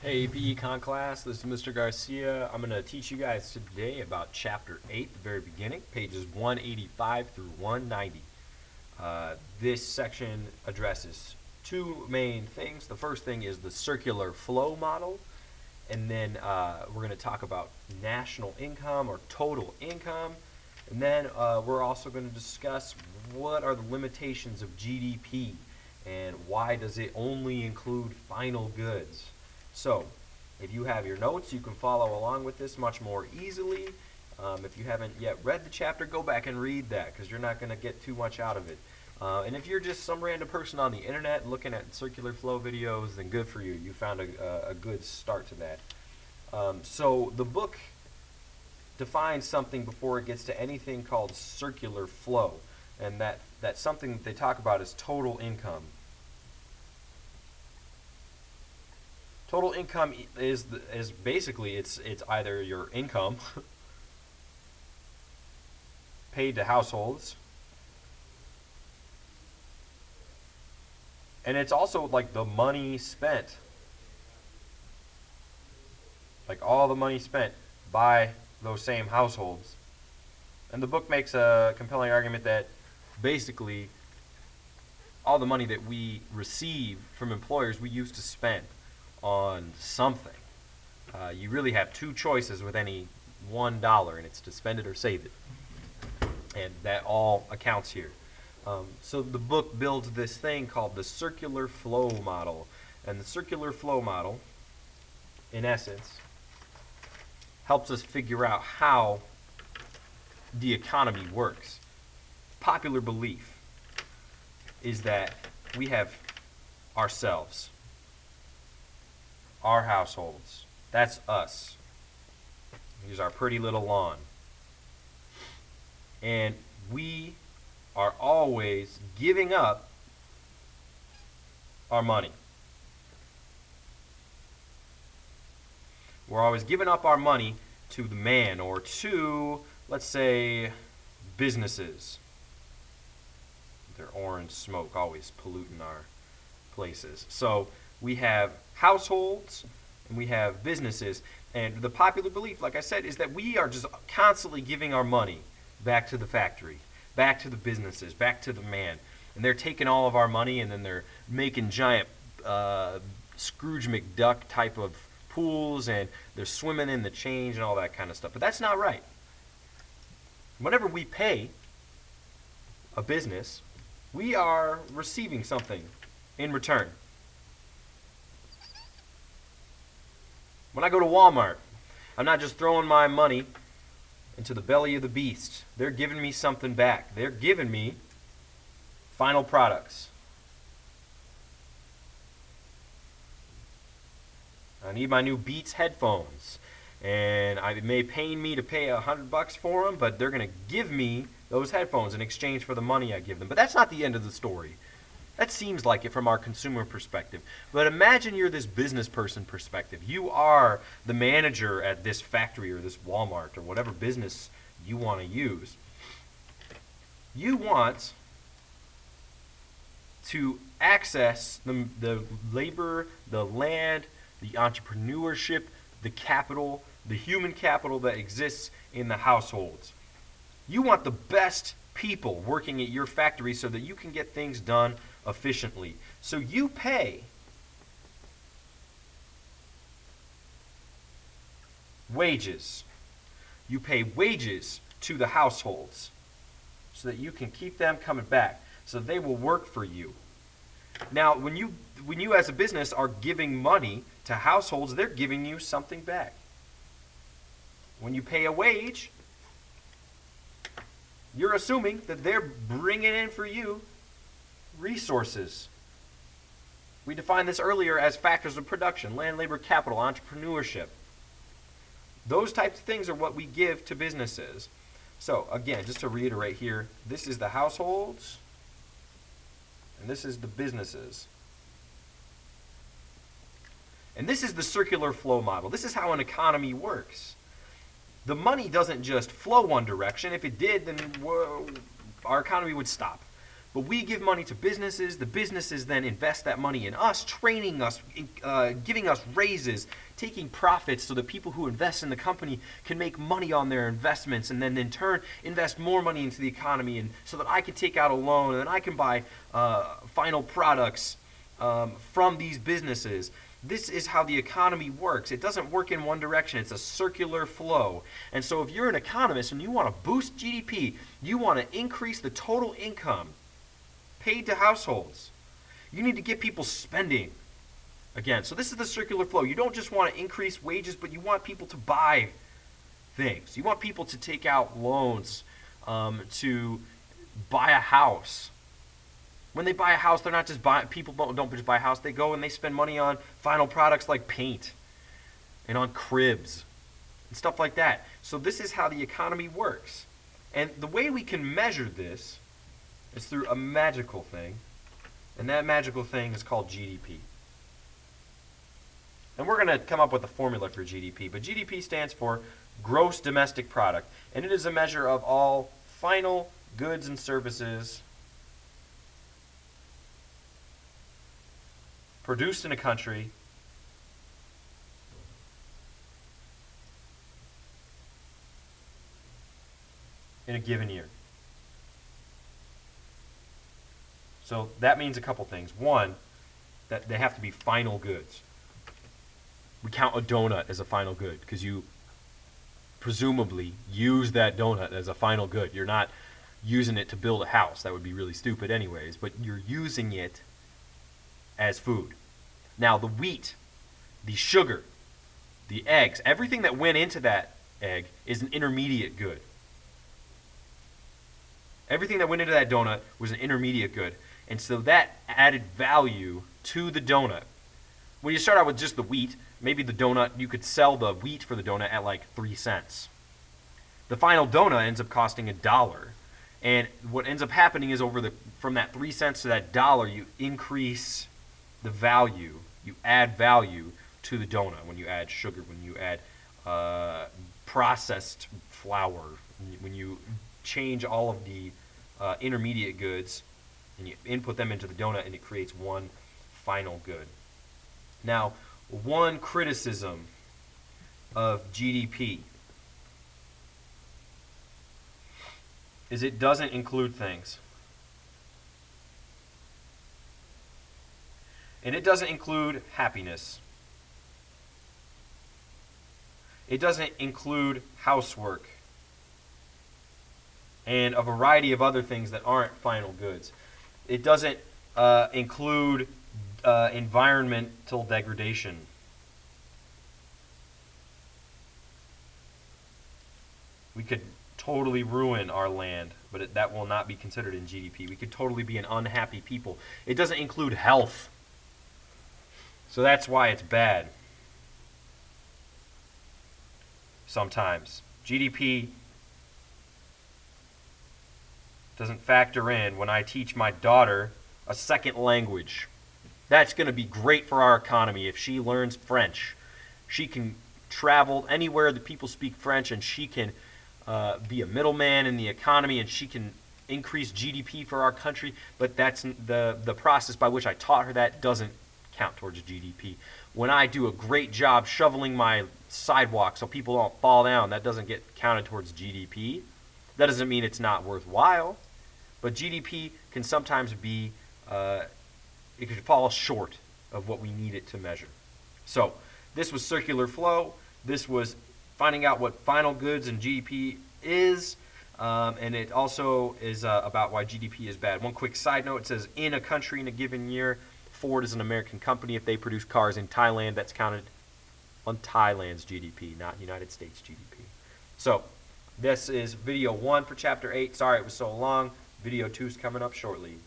Hey PE Econ class, this is Mr. Garcia. I'm going to teach you guys today about Chapter 8, the very beginning, pages 185 through 190. This section addresses two main things. The first thing is the circular flow model, and then we're going to talk about national income or total income, and then we're also going to discuss what are the limitations of GDP and why does it only include final goods. So, if you have your notes, you can follow along with this much more easily. If you haven't yet read the chapter, go back and read that because you're not going to get too much out of it. And if you're just some random person on the internet looking at circular flow videos, then good for you. You found a good start to that. So the book defines something before it gets to anything called circular flow. And that something that they talk about is total income. Total income is basically it's either your income paid to households, and it's also like the money spent, like all the money spent by those same households. And the book makes a compelling argument that basically all the money that we receive from employers we used to spend on something. You really have two choices with any $1, and it's to spend it or save it. And that all accounts here. So the book builds this thing called the circular flow model. And the circular flow model, in essence, helps us figure out how the economy works. Popular belief is that we have ourselves, our households. That's us. Here's our pretty little lawn. And we are always giving up our money. We're always giving up our money to the man or to, let's say, businesses. Their orange smoke always polluting our places. So we have households and we have businesses, and the popular belief, like I said, is that we are just constantly giving our money back to the factory, back to the businesses, back to the man, and they're taking all of our money and then they're making giant Scrooge McDuck type of pools, and they're swimming in the change and all that kind of stuff. But that's not right. Whenever we pay a business, we are receiving something in return. When I go to Walmart, I'm not just throwing my money into the belly of the beast. They're giving me something back. They're giving me final products. I need my new Beats headphones, and it may pain me to pay $100 for them, but they're going to give me those headphones in exchange for the money I give them. But that's not the end of the story. That seems like it from our consumer perspective. But imagine you're this business person perspective. You are the manager at this factory or this Walmart or whatever business you want to use. You want to access the labor, the land, the entrepreneurship, the capital, the human capital that exists in the households. You want the best people working at your factory so that you can get things done efficiently. So you pay wages. You pay wages to the households so that you can keep them coming back, so they will work for you. Now, when you as a business are giving money to households, they're giving you something back. When you pay a wage, you're assuming that they're bringing in for you resources. We defined this earlier as factors of production: land, labor, capital, entrepreneurship. Those types of things are what we give to businesses. So again, just to reiterate here, this is the households and this is the businesses. And this is the circular flow model. This is how an economy works. The money doesn't just flow one direction. If it did, then our economy would stop. But we give money to businesses. The businesses then invest that money in us, training us, giving us raises, taking profits so that people who invest in the company can make money on their investments and then in turn invest more money into the economy, and so that I can take out a loan and then I can buy final products from these businesses. This is how the economy works. It doesn't work in one direction. It's a circular flow. And so if you're an economist and you want to boost GDP, you want to increase the total income paid to households, you need to get people spending again. So this is the circular flow. You don't just want to increase wages, but you want people to buy things. You want people to take out loans to buy a house. When they buy a house, they're not just buying, people don't just buy a house, they go and they spend money on final products like paint and on cribs and stuff like that. So this is how the economy works. And the way we can measure this is through a magical thing, and that magical thing is called GDP. And we're going to come up with a formula for GDP, but GDP stands for Gross Domestic Product, and it is a measure of all final goods and services produced in a country in a given year. So that means a couple things. One, that they have to be final goods. We count a donut as a final good because you presumably use that donut as a final good. You're not using it to build a house. That would be really stupid anyways, but you're using it as food. Now the wheat, the sugar, the eggs, everything that went into that egg is an intermediate good. Everything that went into that donut was an intermediate good. And so that added value to the donut. When you start out with just the wheat, maybe the donut, you could sell the wheat for the donut at like 3 cents. The final donut ends up costing $1. And what ends up happening is from that 3 cents to that $1, you increase the value, you add value to the donut when you add sugar, when you add processed flour, when you change all of the intermediate goods and you input them into the donut, and it creates one final good. Now, one criticism of GDP is it doesn't include things. And it doesn't include happiness. It doesn't include housework and a variety of other things that aren't final goods. It doesn't include environmental degradation. We could totally ruin our land, but that will not be considered in GDP. We could totally be an unhappy people. It doesn't include health. So that's why it's bad. Sometimes GDP doesn't factor in when I teach my daughter a second language. That's going to be great for our economy if she learns French. She can travel anywhere that people speak French, and she can be a middleman in the economy, and she can increase GDP for our country. But that's the process by which I taught her that doesn't count towards GDP. When I do a great job shoveling my sidewalk so people don't fall down, that doesn't get counted towards GDP. That doesn't mean it's not worthwhile, but GDP can sometimes be, it could fall short of what we need it to measure. So this was circular flow. This was finding out what final goods and GDP is, and it also is about why GDP is bad. One quick side note, it says in a country in a given year, Ford is an American company. If they produce cars in Thailand, that's counted on Thailand's GDP, not United States GDP. So this is video 1 for chapter 8. Sorry it was so long. Video 2 is coming up shortly.